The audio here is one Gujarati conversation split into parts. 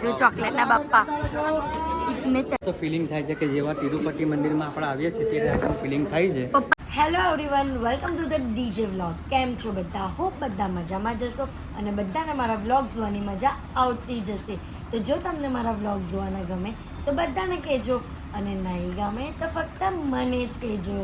જો ચોકલેટના બાપ્પા ઇતને તો ફિલિંગ થાય છે કે જેવા તિરુપતિ મંદિરમાં આપણે આવીએ છીએ તે ટાઈપનું ફિલિંગ થાય છે. Hello everyone, welcome to the DJ vlog. કેમ છો બધા? હોપ બધા મજામાં જશો અને બધાને મારા વ્લોગ જોવાની મજા આવતી જશે. તો જો તમને મારા વ્લોગ જોવાના ગમે તો બધાને કહેજો અને નહીં ગમે તો ફક્ત મને જ કહેજો.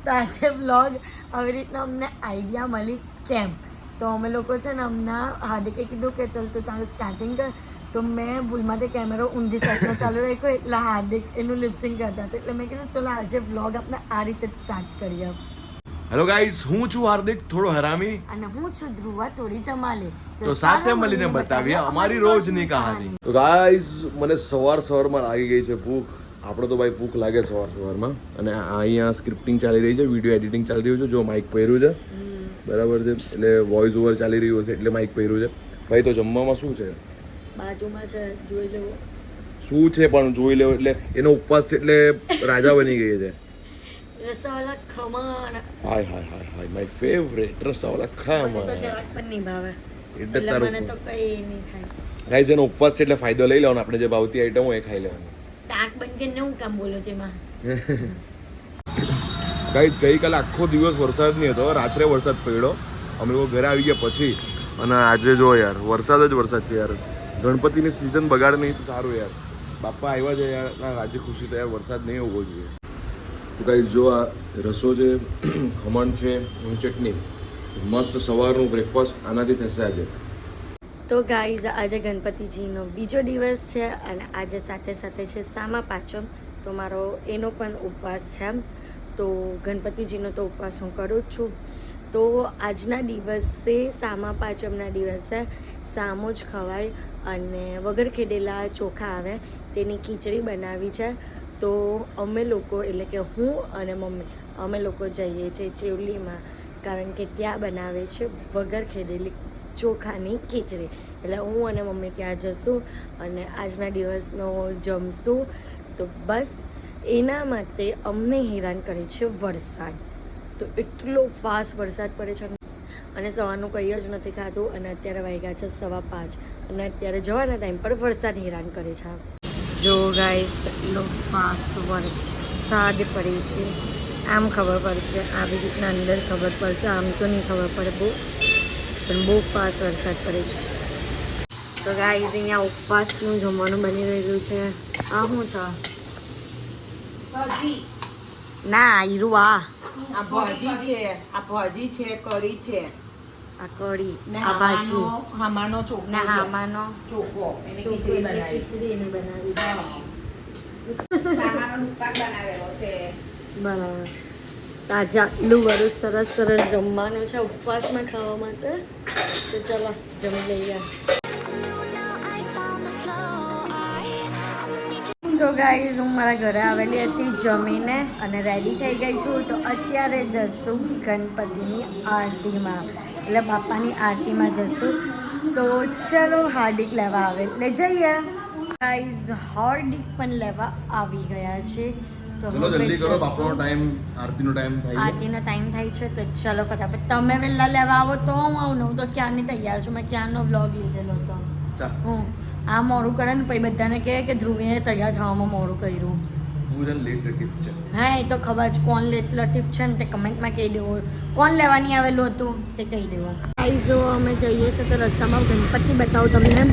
તો આજે વ્લોગ આવી રીતના અમને આઈડિયા મળી કેમ તો અમે લોકો છે ને હમણાં હાર્દિકે કીધું કે ચાલ તું તારું સ્ટાર્ટિંગ કર. તો મેં ભૂલમાંથી કેમેરો ઊંધી સાઈડમાં ચાલુ રાખ્યો એટલે હાર્દિક એનું લિપસિંગ કરતા હતા એટલે મેં કીધું ચલો આજે વ્લોગ આપણે આ રીતે જ સ્ટાર્ટ કરીએ. હેલો ગાઈસ, હું છું હાર્દિક, થોડો હરામી, અને હું છું ધ્રુવા, થોડી ધમાલી. તો સાથે મળીને બતાવીએ અમારી રોજની કહાની. તો ગાઈસ, મને સવારમાં લાગી ગઈ છે ભૂખ. આપણે તો ભાઈ ભૂખ લાગે સવારમાં. અને અહીંયા સ્ક્રિપ્ટિંગ ચાલી રહી છે, વિડીયો એડિટિંગ ચાલી રહ્યું છે. જો માઇક પહેર્યું છે, બરાબર છે, એટલે વોઇસ ઓવર ચાલી રહ્યું છે એટલે માઇક પહેર્યું છે. ભાઈ તો જમવામાં શું છે? બાજુમાં છે, જોઈ લેવો શું છે પણ જોઈ લેવો. એટલે એનો ઉપવાસ છે એટલે રાજા બની ગઈ છે. રસાવાલા ખમણ. હાય હાય હાય હાય, માય ફેવરેટ રસાવાલા ખમણ. તો જરાક પણ નહીં ભાવે એટલે એટલે મને તો કઈ નહીં થાય. ગાઈસ, એનો ઉપવાસ છે એટલે ફાયદો લઈ લેવાનો. આપણે જે ભાવતી આઈટમ હોય એ ખાઈ લેવાની. તાક બન કે હું કામ બોલો છે એમાં. ગાઈસ, ગઈકાલે આખો દિવસ વરસાદ નહીં હતો, રાત્રે વરસાદ પડ્યો. અમે લોકો ઘરે આવી ગયા પછી. અને આજે જો યાર વરસાદ જ વરસાદ છે યાર. ગણપતિની સિઝન બગાડ નહીં તો સારું યાર. બાપા આવ્યા છે યાર, રાજી ખુશી તો યાર વરસાદ નહીં હોવો જોઈએ. તો ગાઈસ, જો આ રસો છે, ખમણ છે અને ચટણી. મસ્ત સવારનું બ્રેકફાસ્ટ આનાથી થશે આજે. તો ગાઈઝ, આજે ગણપતિજીનો બીજો દિવસ છે અને આજે સાથે સાથે છે સામા પાંચમ. તો મારો એનો પણ ઉપવાસ છે. તો ગણપતિજીનો તો ઉપવાસ હું કરું જ છું. તો આજના દિવસે સામા પાંચમના દિવસે સામો જ ખવાય અને વગર ખેડેલા ચોખા આવે તેની ખીચડી બનાવી છે. તો અમે લોકો એટલે કે હું અને મમ્મી અમે લોકો જઈએ છીએ ચેવલીમાં, કારણ કે ત્યાં બનાવે છે વગર ખેડેલી ચોખાની ખીચડી. એટલે હું અને મમ્મી ત્યાં જશું અને આજના દિવસનો જમશું. તો બસ એના માટે અમને હેરાન કરે છે વરસાદ. તો એટલો ફાસ્ટ વરસાદ પડે છે અને સવારનું કંઈ જ નથી ખાતું અને અત્યારે વાગ્યા છે 5:15 અને અત્યારે જવાના ટાઈમ પર વરસાદ હેરાન કરે છે. જો ગાઈસ, એટલો ફાસ્ટ વરસાદ પડે છે. આમ ખબર પડશે, આવી રીતના અંદર ખબર પડશે, આમ તો નહીં ખબર પડે બહુ, પણ બહુ ફાસ્ટ વરસાદ પડે છે. તો ગાઈસ, અહીંયા ઉપવાસનું જમવાનું બની રહ્યું છે. આ શું છે? ભાજી. ના, આયરું આ ભાજી છે, આ ભાજી છે, કરી છે, આ કઢી, ને આ ભાજી, હામાનો ચોખો ના છે. હામાનો ચોખો એને ખીચડી ખીચડી બનાવી. બનાવી. સામાનો ડુક્કા બનાવેલો છે. બરાબર. તાજા આટલું બધું સરસ સરસ જમવાનું છે ઉપવાસમાં ખાવા માટે. તો ચલો જમી લઈએ. તો ગાઈઝ, હું મારા ઘરે આવેલી હતી જમીને અને રેડી થઈ ગઈ છું. તો અત્યારે જશું ગણપતિની આરતીમાં, એટલે બાપાની આરતીમાં જશું. તો ચલો હાર્દિક લેવા આવે એટલે જઈએ. ગાઈઝ, હાર્દિક પણ લેવા આવી ગયા છે. તો ચલો જલ્દી કરો, બાપનો ટાઈમ, આરતીનો ટાઈમ થાય છે. આરતીનો ટાઈમ થાય છે તો ચલો ફટાફટ. તમે વહેલા લેવા આવો તો હું આવું. હું તો ક્યારની તૈયાર છું, મેં ક્યારનો વ્લોગ લીધેલો હતો. ચાલ, હું આ મોડું કરે ને પછી બધાને કહે કે ધ્રુવીએ તૈયાર થવામાં મોડું કર્યું. પૂજન લેટ લટીફ છે. હા, એ તો ખબર છે કોણ લેટ લટીફ છે ને તે કમેન્ટમાં કહી દેવું. કોણ લેવાની આવેલું હતું તે કહી દેવું. જો અમે જઈએ છીએ તો રસ્તામાં ગણપતિ બતાવું તમને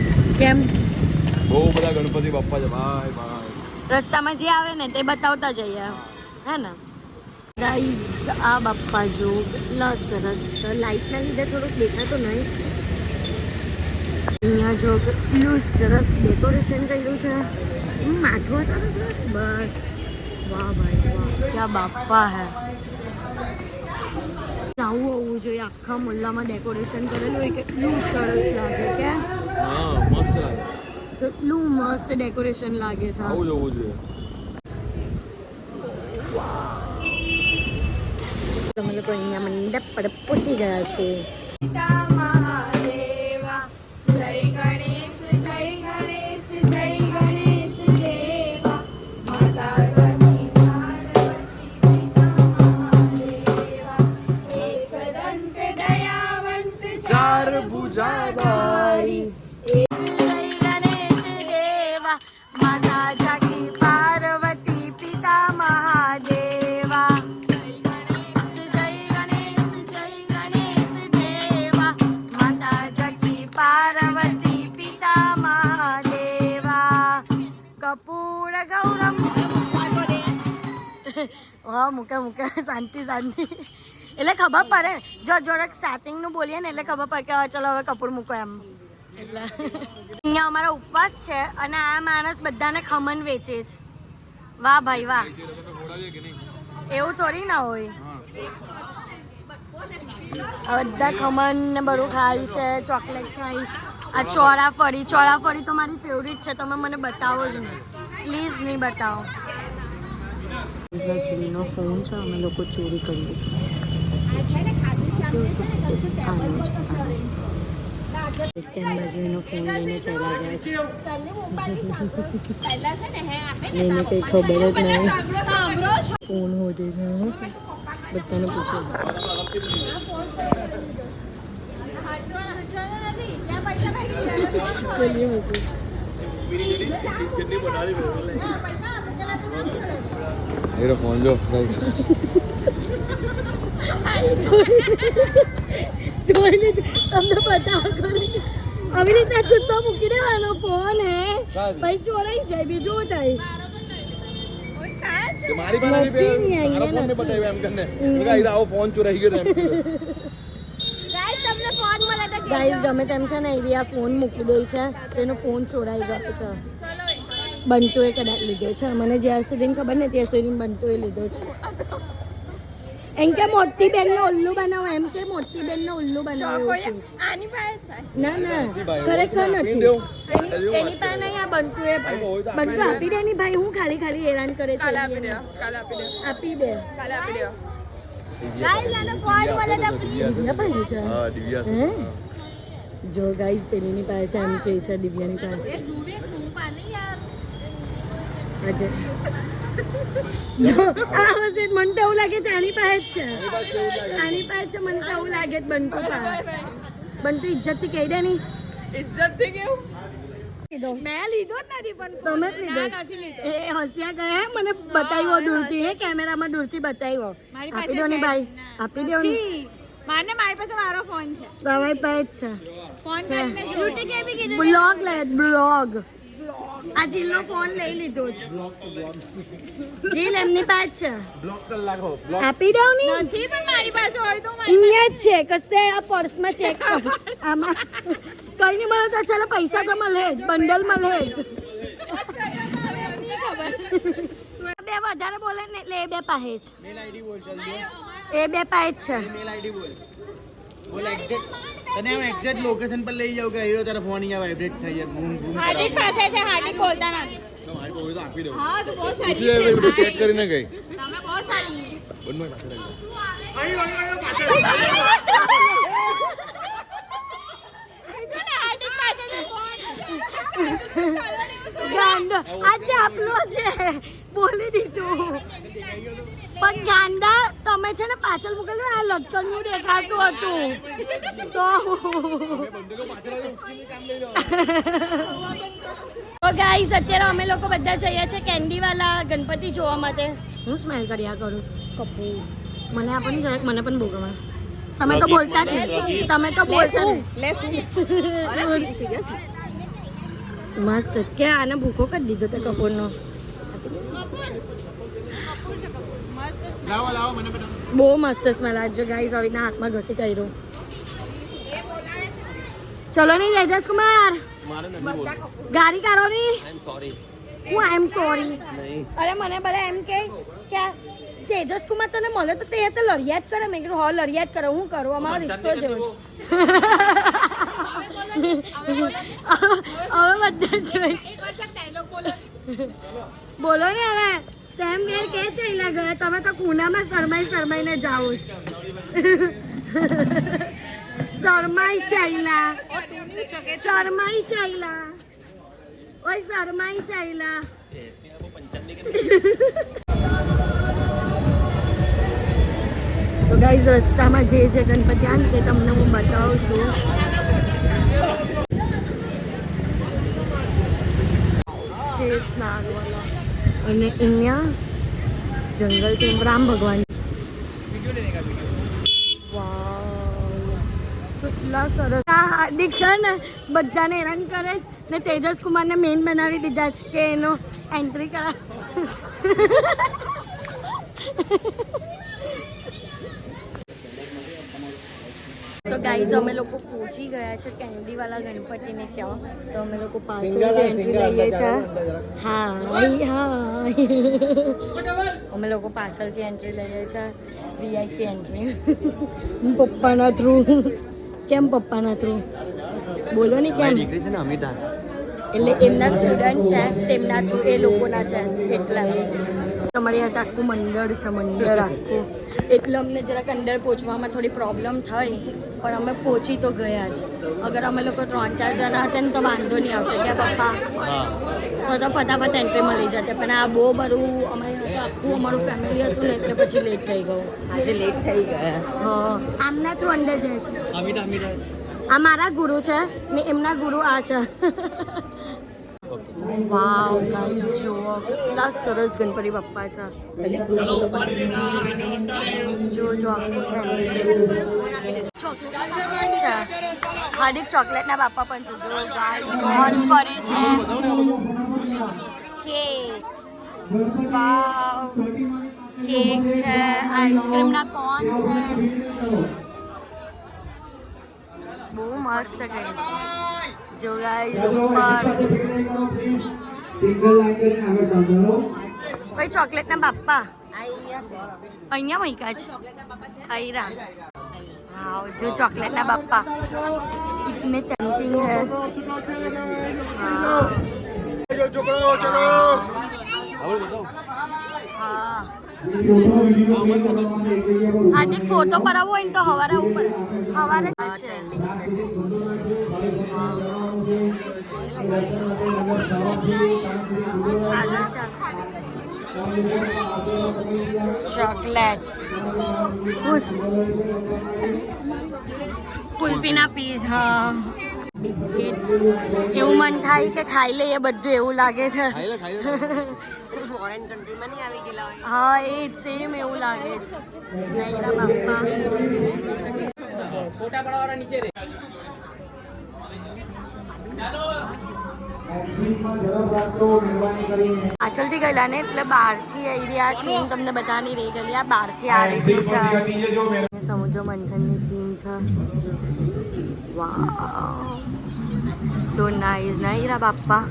કેમ. બહુ બધા ગણપતિ બાપ્પા છે ભાઈ ભાઈ. રસ્તામાં જે આવે ને તે બતાવતા જઈએ, હે ને ગાઈઝ. આ બાપ્પા જો કેટલા સરસ છે. લાઇટના લીધે થોડુંક દેખાતો નહીં. અહીંયા જો કેટલું સરસ ડેકોરેશન કર્યું છે. માથું હતા બસ. વાહ ભાઈ વાહ, ક્યાં બાપ્પા હે. આવું હોવું જોઈએ. આખા મોહલ્લામાં ડેકોરેશન કરેલું હોય, કેટલું સરસ લાગે કે. હા, મસ્ત લાગે. કેટલું મસ્ત ડેકોરેશન લાગે છે. આવું જ હોવું જોઈએ. તમે લોકો અહીંયા મંડપ પર પહોંચી ગયા છે. ચાર ભુજાધારી માતા જાકી પાર્વતી પિતા મહાદેવા જય ગણેશ દેવા માતા જાકી પાર્વતી પિતા મહાદેવા કપૂર ગૌરમ હા મૂકે શાંતિ એટલે ખબર પડે જો જોડક સ્ટાર્ટિંગનું બોલીએ ને એટલે ખબર પડે કે ચલો હવે કપૂર મૂકો એમ એટલે અહીંયા અમારો ઉપવાસ છે અને આ માણસ બધાને ખમણ વેચે છે વાહ ભાઈ વાહ એવું થોડી ના હોય બધા ખમણ ને બધું ખાયું છે ચોકલેટ ખાઈ આ ચોળાફળી તો મારી ફેવરિટ છે તમે મને બતાવો જ નહીં પ્લીઝ નહીં બતાવો નો ફોન છે અમે લોકો ચોરી કરીએ છીએ બાજુનો ફોન લઈને ચાલ્યા જાય છે એને કંઈ ખબર જ નહીં ફોન હોતે છે બધાને પૂછે એનો ફોન જો જોઈ લીધું તમને બતાવો કરી આવી રીતના છૂટો મૂકી દેવાનો ફોન હે ભાઈ ચોરાઈ જાય બીજું થાય મારી પાસે બતાવ્યો એમ કરીને આવો ફોન ચોરાઈ ગયો એમ ગાઈસ ગમે તેમ છે ને એવી આ ફોન મૂકી દે છે તેનો ફોન ચોરાઈ ગયો છે બંટુએ કદાચ લીધો છે મને જ્યાર સુધી ખબર ને ત્યાં સુધી બંટુએ લીધો છે એમ કે મોટી બેનનો ઉલ્લુ બનાવો એમ કે મોટી બેનનો ઉલ્લુ બનાવો ના ના ખરેખર નથી એની પાસે નહીં આ બંટુએ બંટુ આપી દે ની ભાઈ હું ખાલી હેરાન કરે છે આપી દે જો ગાઈસ પેલીની પાસે એમ કે છે દિવ્યાની પાસે આજે જો આ હશે મને તો એવું લાગે છે આની પાસે જ છે મને તો એવું લાગે છે બંટુ ઇજ્જતથી કહી દે ની ઇજ્જતથી કેવું મેં લીધો જ નથી પણ તમે જ લીધો એ હસ્યા ગયા મને બતાવ્યો દૂરથી હે કેમેરામાં દૂરથી બતાવ્યો આપી દો ને ભાઈ આપી દો ને મારી પાસે મારો ફોન છે તમારી પાસે જ ફોન છે બ્લોગ આ જીલનો ફોન લઈ લીધો છે જીલ એમની પાસે છે આપી દઉં ની નથી પણ મારી પાસે હોય તો અહીંયા જ છે કશે આ પર્સમાં ચેક કર આમાં કઈ નહીં મળે તો ચાલો પૈસા તો મળે જ બંડલ મળે જ બે વધારે બોલે ને એટલે એ બે પાસે જ એ બે પાસે જ છે બોલ એક્ઝેક્ટ તને હું એક્ઝેક્ટ લોકેશન પર લઈ જાઉં કે હીરો તારા ફોન અહીંયા વાઇબ્રેટ થઈ જાય બૂમ બૂમ હાર્દિક પાસે છે હાર્દિક બોલતા નથી મારી કોઈ તો આપી દઉં હા તું બહુ સારી પૂછી લે બધું ચેક કરીને ગઈ તમે બહુ સારી બંને પાસે રાખજો હાર્દિક પાસે છે ફોન ગાંડો આ ચાપલો છે બોલી દીધું પણ ગાંડા તમે છે ને પાછળ મૂકેલું આ લટકણનું દેખાતું હતું તો ગાઈસ અત્યારે અમે લોકો બધા જઈએ છીએ કેન્ડીવાલા ગણપતિ જોવા માટે હું સ્માઈલ કર્યા કરું છું કપૂર મને આપણને જરાક મને પણ બહુ ગમે તમે તો બોલતા નથી તમે તો બોલતા મસ્ત કે આને ભૂખો કરી દીધો તે કપૂરનો બહુ મસ્ત સ્મેલ આવજો ગાઈસ હવે હાથમાં ઘસી કર્યું ચલો નહીં તેજસ કુમાર ગાડી કાઢો ની હું આઈ એમ સોરી અરે મને બધા એમ કે તેજસ કુમાર તને મળે તો તે લડિયાત કરે મેં કીધું હા લડિયાત કરે હું કરું અમારો રિશ્તો જેવો હવે બધા જોઈ બોલો ને હવે તેમ કે ચાલ્યા ગયા તમે તો કુનામાં શરમાઈને જાઓ શરમાઈ ચાઈલા શરમાઈ ચાઈલા ઓય શરમાઈ ચાઈલા તો ગાઈઝ રસ્તામાં જે ગણપતિ આવે તે તમને હું બતાવું છું. અને અહીંયા જંગલથી રામ ભગવાન. કેટલા સરસ. હાર્દિક છે ને બધાને હેરાન કરે છે ને તેજસ કુમારને મેઇન બનાવી દીધા છે કે એનો એન્ટ્રી કરા. તો ગાઈઝ અમે લોકો પહોંચી ગયા છે કેન્ડીવાલા ગણપતિને ક્યાં. તો અમે લોકો પાછળ જે એન્ટ્રી લઈએ છીએ. હાય અમે લોકો પાછળથી એન્ટ્રી લઈએ છીએ વીઆઈપી એન્ટ્રી. પપ્પાના થ્રુ. કેમ પપ્પાના થ્રુ બોલો ને કેમ? એટલે એમના સ્ટુડન્ટ છે તેમના થ્રુ એ લોકોના છે એટલા. તમારી હાથ આખું મંડળ છે મંડળ આખું. એટલે અમને જરાક અંદર પહોંચવામાં થોડી પ્રોબ્લેમ થઈ પણ અમે પહોંચી તો ગયા જ. અગર અમે લોકો 3-4 જણા હતા ને તો વાંધો નહીં આવતો કે પપ્પા તો ફટાફટ એન્ટ્રી મળી જતે. પણ આ બહુ બધું અમે આખું અમારું ફેમિલી હતું ને એટલે પછી લેટ થઈ ગયું. આજે લેટ થઈ ગયા. હા આમના થ્રુ અંદર જાય છે. આ મારા ગુરુ છે ને એમના ગુરુ આ છે. વાવ ગાઈઝ જુઓ કેટલા સરસ ગણપતિ બાપ્પા છે. જો આખું ચોકલેટ છે. હાર્દિક ચોકલેટના બાપા પણ છે. જો ગાઈઝ કોણ ફરી છે કેક. વાવ કેક છે. આઈસ્ક્રીમના કોન છે. બહુ મસ્ત છે. જો ગાઈઝ ઉપર ભાઈ ચોકલેટના બાપ્પા અહીંયા મૂક્યા છે. આયરા વાવ જો ચોકલેટના બાપ્પા ઇતને ટેમ્પટિંગ હે. હા હાર્દિક ફોટો પડાવવો હોય ને તો હવારે આવું પડે. હવારે ટ્રેન્ડિંગ છે. ચોકલેટ કુલ્ફીના પીસ. હા બિસ્કિટ્સ. એવું મન થાય કે ખાઈ લઈએ બધું એવું લાગે છે. ફોરેન કન્ટ્રીમાં નહીં આવી ગયેલા હોય. હા એ જ સેમ એવું લાગે છે. નૈરા બાપ્પા ફોટા પડાવવાળા નીચે રે. પાછળથી ગયેલા ને એટલે બહારથી આવી રહ્યા. થીમ તમને બધાની રહી ગયેલી. આ બહારથી આવી રહી છે. સમુદ્ર મંથનની થીમ છે. વાવ સો નાઇસ. નૈરા બાપ્પા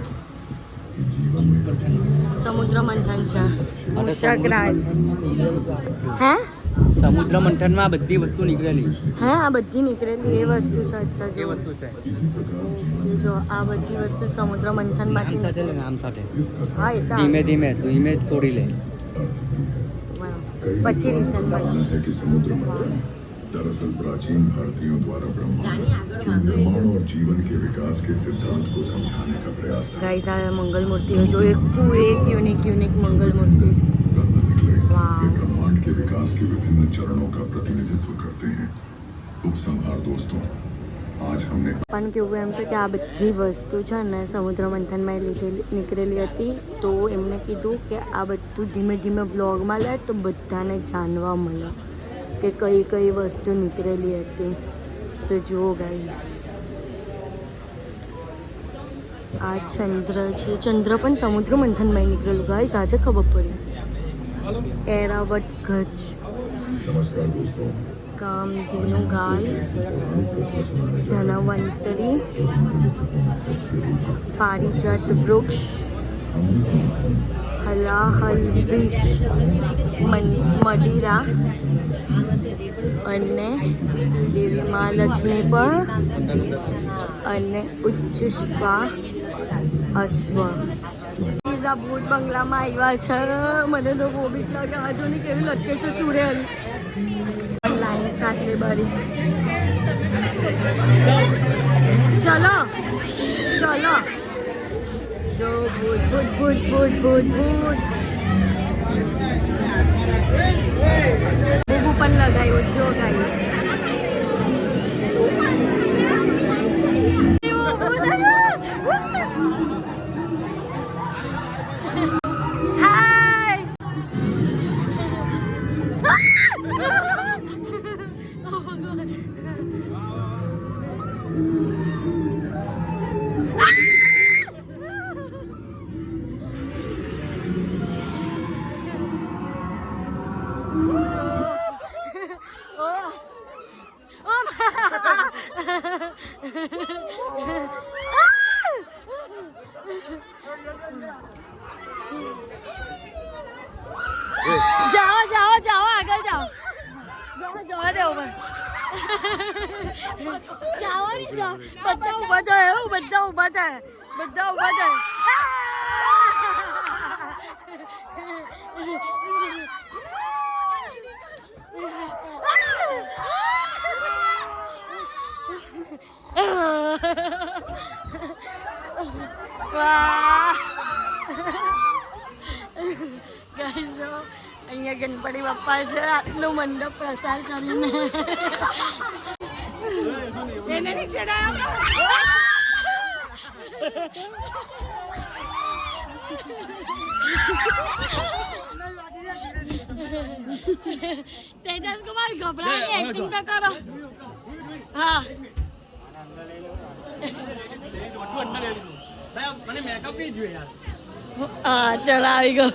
સમુદ્ર મંથન છે. મૂષકરાજ. હે સમુદ્ર મંથનમાં બધી વસ્તુ નીકળેલી. હે આ બધી નીકળેલી એ વસ્તુ છે. અચ્છા એ વસ્તુ છે. જો આ બધી વસ્તુ સમુદ્ર મંથનમાંથી સાથે લે નામ સાથે. હા એ તો ધીમે ધીમે તું ઇમેજ તોડી લે. પછી રિટર્ન ભાઈ. है कि समुद्र मंथन दरअसल प्राचीन भारतीयों द्वारा ब्रह्मांड के निर्माण और जीवन के विकास के सिद्धांत को समझाने का प्रयास था। गाइस આ મંગલ मूर्तिઓ જો એક યુનિક મંગલ મૂર્તિ છે. वे ब्रह्मांड के विकास के विभिन्न चरणों का प्रतिनिधित्व करते हैं। उपसंहार दोस्तों, आज हमने પણ કેવું એમ છે કે આ બધી વસ્તુ છે ને સમુદ્ર મંથનમાં નીકળેલી હતી. તો એમને કીધું કે આ બધું ધીમે ધીમે બ્લોગમાં લે તો બધાને જાણવા મળે કે કઈ કઈ વસ્તુ નીકળેલી હતી. તો જુઓ ગાઈઝ આ ચંદ્ર છે. ચંદ્ર પણ સમુદ્ર મંથનમાં નીકળેલું. ગાઈઝ આજે ખબર પડી. એરાવત ગજ. नमस्कार दोस्तों, કામધેનુ ગાય. ધનવંતરી. પારિજાત વૃક્ષ. હલાહલ વૃક્ષ. મદિરા અને દેવી મહાલક્ષ્મી પર અને ઉચ્ચશ્વા અશ્વ. આ ભૂત બંગલામાં આવ્યા છે. મને તો બહુ બીક લાગે. આજુ ની કેવી લટકે છે ચૂડેલ. લાઈન છે આટલી બધી. ચલો ચલો જો ભૂત ભૂત ભૂત ભૂત ભૂત ભૂત બૂબુ પણ લગાવ્યો જો ગાઈસ જાઓ જાઓ જાઓ આગળ જાઓ જાઓ જવા દે ઉપર જાઓ નહીં જાઓ બધા ઊભા છે એવું બધા ઊભા છે બધા ઊભા છે વાહ ગાઈસ જો અહીંયા ગણપતિ બાપ્પા છે આટલો મંડપ પ્રસાર કરીને એને નહીં ચડાયો તેજસ કુમાર ગભરાની એક્ટિંગ તો કરો હા હા ચલ આવી ગયો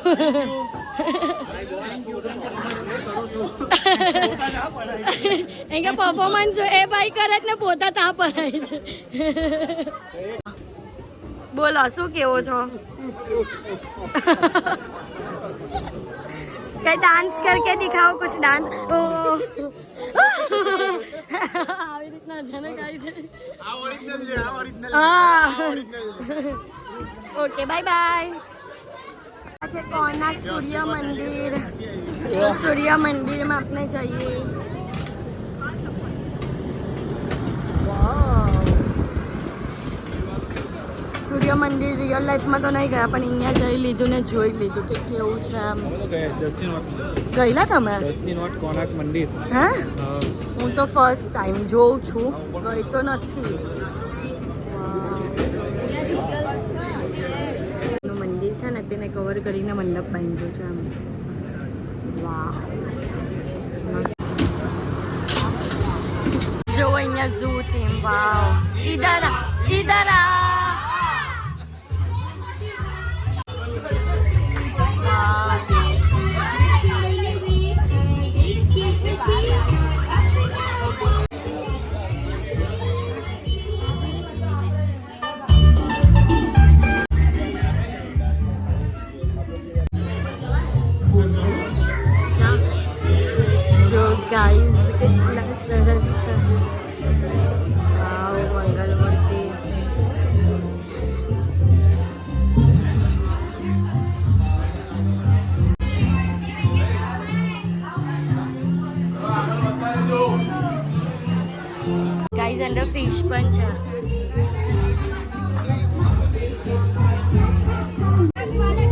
એમ કે પરફોર્મન્સ એ ભાઈ કરે ને પોતા તા પડાય છે બોલો શું કેવો છો કઈ ડાન્સ કરકે દિખાઓ કુછ ડાન્સ આવી રીતના જને ગાય છે હા ઓકે બાય બાય अच्छा कोणार्क सूर्य मंदिर तो सूर्य मंदिर में अपने चाहिए सूर्य मंदिर रियल लाइफ में तो नहीं गया पण अहिया जई लीधुं ने જોઈ લીધું કે કેવું છે આમ ગયેલા તમે કોણાર્ક મંદિર હા હું તો ફર્સ્ટ ટાઈમ જોઉં છું ગઈ તો નથી મંદિર છે ને તેને કવર કરીને મંડપ બાંધ્યો છે આમ વાહ જો અહીંયા ઝૂ થીમ વાવ ઇધર ઇધર गाइस कितना सरस છે વાવ મંગલમૂર્તિ ગાइस અંદર ફિશ પણ છે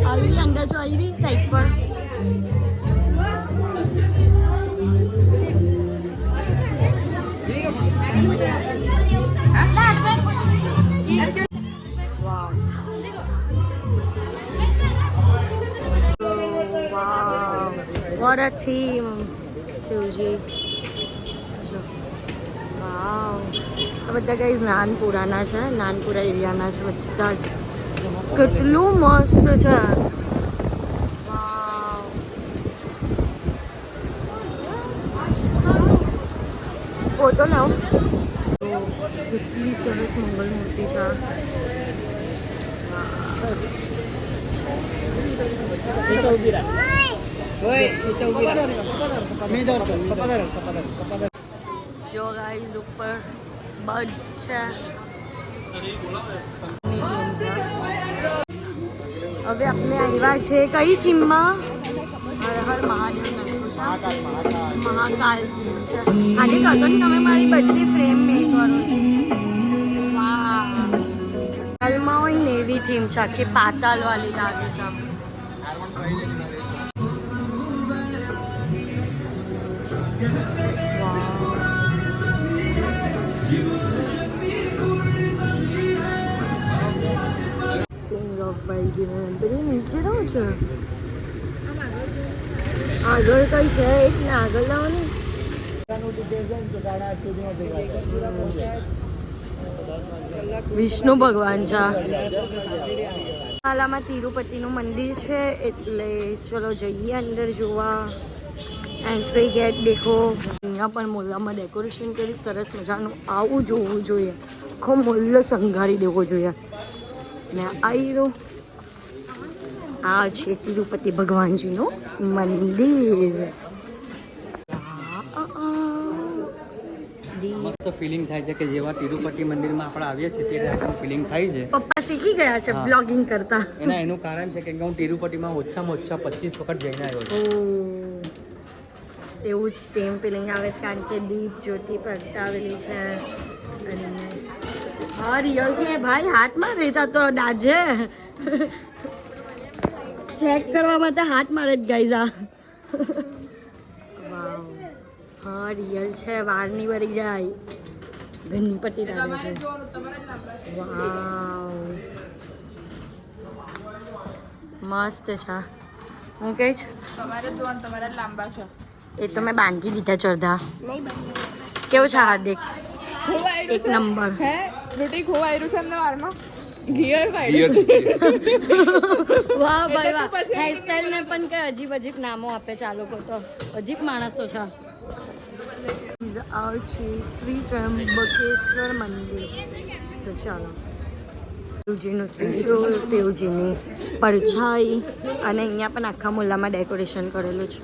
આવી અંદર જો આવી રહી સાઈડ પર What a theme, Suji. Wow. આ બધા ગાઈઝ નાનપુરાના છે નાનપુરા એરિયાના છે બધા જ કેટલું મસ્ત છે ફોટો લાવ કેટલી સરસ મંગલ મૂર્તિ છે જો ગાઈઝ ઉપર બર્ડ્સ છે હવે આપણે આવ્યા છે કઈ થીમમાં હર હર મહાદેવ મહાકાલ થીમ છે આજે કહો કે તમે મારી બધી ફ્રેમ મેક કરો છો. વાહ, હાલમાં હોય ને એવી થીમ છે, આખી પાતાલ વાળી લાગે છે. નીચે રહું છું. આગળ કઈ છે એક ને આગળ લાવવાની. વિષ્ણુ ભગવાન છે. હાલામાં તિરુપતિનું મંદિર છે એટલે ચલો જઈએ અંદર જોવા. એન્ટ્રી ગેટ દેખો. અહીંયા પણ મોલ્લામાં ડેકોરેશન કર્યું સરસ મજાનું. આવું જોવું જોઈએ. આખો મોલ્લો શણગારી દેવો જોઈએ. ને આવી રહ્યો આ છે તિરુપતિ ભગવાનજીનું મંદિર. મસ્ત ફિલિંગ થાય છે કે જેવા તિરુપતિ મંદિરમાં આપણે આવીએ છીએ તે ટાઈપનું ફિલિંગ થાય છે. પપ્પા શીખી ગયા છે હા. બ્લોગિંગ કરતા. એનું કારણ છે કે હું તિરુપતિમાં ઓછામાં ઓછા 25 વખત જઈને આવ્યો છું. એવું જ સેમ ફિલિંગ આવે છે કારણ કે દીપ જ્યોતિ પ્રગટાવેલી છે. અને હા રિયલ છે ભાઈ, હાથમાં રહેતા તો દાજે ચેક કરવા માટે હાથ મારે જ ગાઈઝા. વાવ, હા રિયલ છે. વારની વળી જાય ગણપતિ લાગે છે. વાવ મસ્ત છે. હું કહે છે તમારા લાંબા છે. એ તો મેં બાંધી દીધા ચડધા. કેવું છે હાર્દિક? એક નંબર. હે રોટી ખોવાયેલું છે એમને વાળમાં. ગિયર પિયર વાળું. છે. વાહ ભાઈ વાહ. તો પછી હેરસ્ટાઈલ ને પણ કઈ અજીબ અજીબ નામો આપે છે આ લોકો તો. અજીબ માણસો છે. આ છે શ્રી ત્રંબકેશ્વર મંદિર. તો ચાલો, શિવજીનું ત્રિશૂળ, શિવજીની પરછાઈ અને અહીંયા પણ આખા મુલ્લામાં ડેકોરેશન કરેલું છે.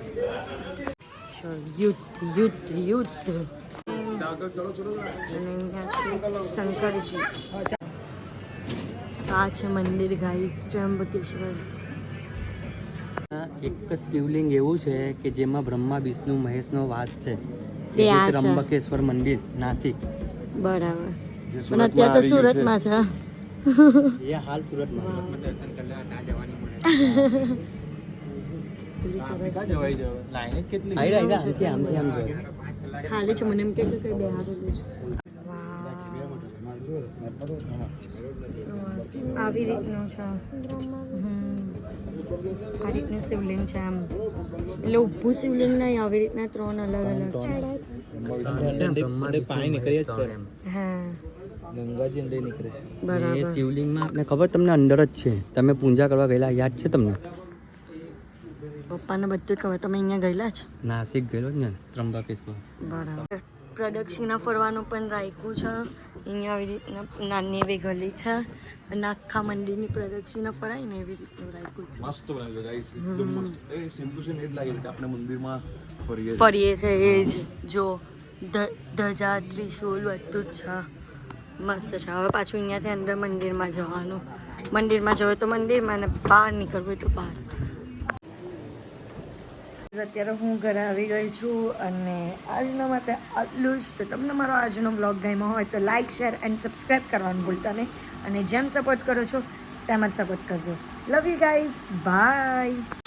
ચાલો, યુદ્ધ યુદ્ધ યુદ્ધ. અને અહીંયા છે શંકરજી. આ છે મંદિર ગાઈસ, ત્રંબકેશ્વર. એક જ શિવલિંગ એવું છે કે જેમાં બ્રહ્મા વિષ્ણુ મહેશનો વાસ છે. તે એ આ છે છે. ત્રંબકેશ્વર મંદિર નાસિક. બરાબર. જે પણ અત્યારે તો સુરતમાં આવી ગયું સુરતમાં છે. એ હાલ સુરતમાં છે. દર્શન કરવા ના જવાની મળે. લાઈન જ કેટલી આયરા આમથી આમ જોઈએ. ખાલી છે. મને એમ કે કઈ બેહારેલું છે. આવી રીતનું છે. આ રીતનું શિવલિંગ છે આમ. એટલે ઊભું શિવલિંગ નહીં, આવી રીતના 3 અલગ અલગ છે. બ્રહ્મા પાણી નીકળી જ કરે. હા ગંગાજી અંદર નીકળે છે. એ બરાબર. શિવલિંગમાં આપને ખબર તમને અંદર જ છે. તમે પૂજા કરવા ગયેલા યાદ છે તમને? પપ્પાને બધું જ ખબર. તમે અહીંયા ગયેલા છો? નાસિક ગયેલો જ ને ત્રંબકેશ્વર. બરાબર. પ્રદક્ષિણા ફરવાનું પણ રાખ્યું છે. અહીંયા આવી રીતના નાની એવી ગલી છે અને આખા મંદિરની પ્રદક્ષિણા ફરાય ને એવી રીતનું રાખ્યું છે. મસ્ત બનાવ્યું છે guys. એકદમ મસ્ત. એ સિમ્પલ છે ને એ જ લાગે છે કે આપણે મંદિરમાં ફરીએ છીએ. ફરીએ છે એ જ. જો ધજા ત્રિશૂલ બધું જ છે. મસ્ત છે. હવે પાછું અહીંયાથી અંદર મંદિરમાં જવાનું. મંદિરમાં જવું તો મંદિરમાં ને બહાર નીકળવું હોય તો બહાર. અત્યારે હું ઘરે આવી ગઈ છું અને આજના માટે આટલું જ. તો તમને મારો આજનો બ્લોગ ગમ્યો હોય તો લાઇક, શેર એન્ડ સબસ્ક્રાઈબ કરવાનું ભૂલતા નહીં. અને જેમ સપોર્ટ કરો છો તેમ જ સપોર્ટ કરજો. Love you guys. બાય.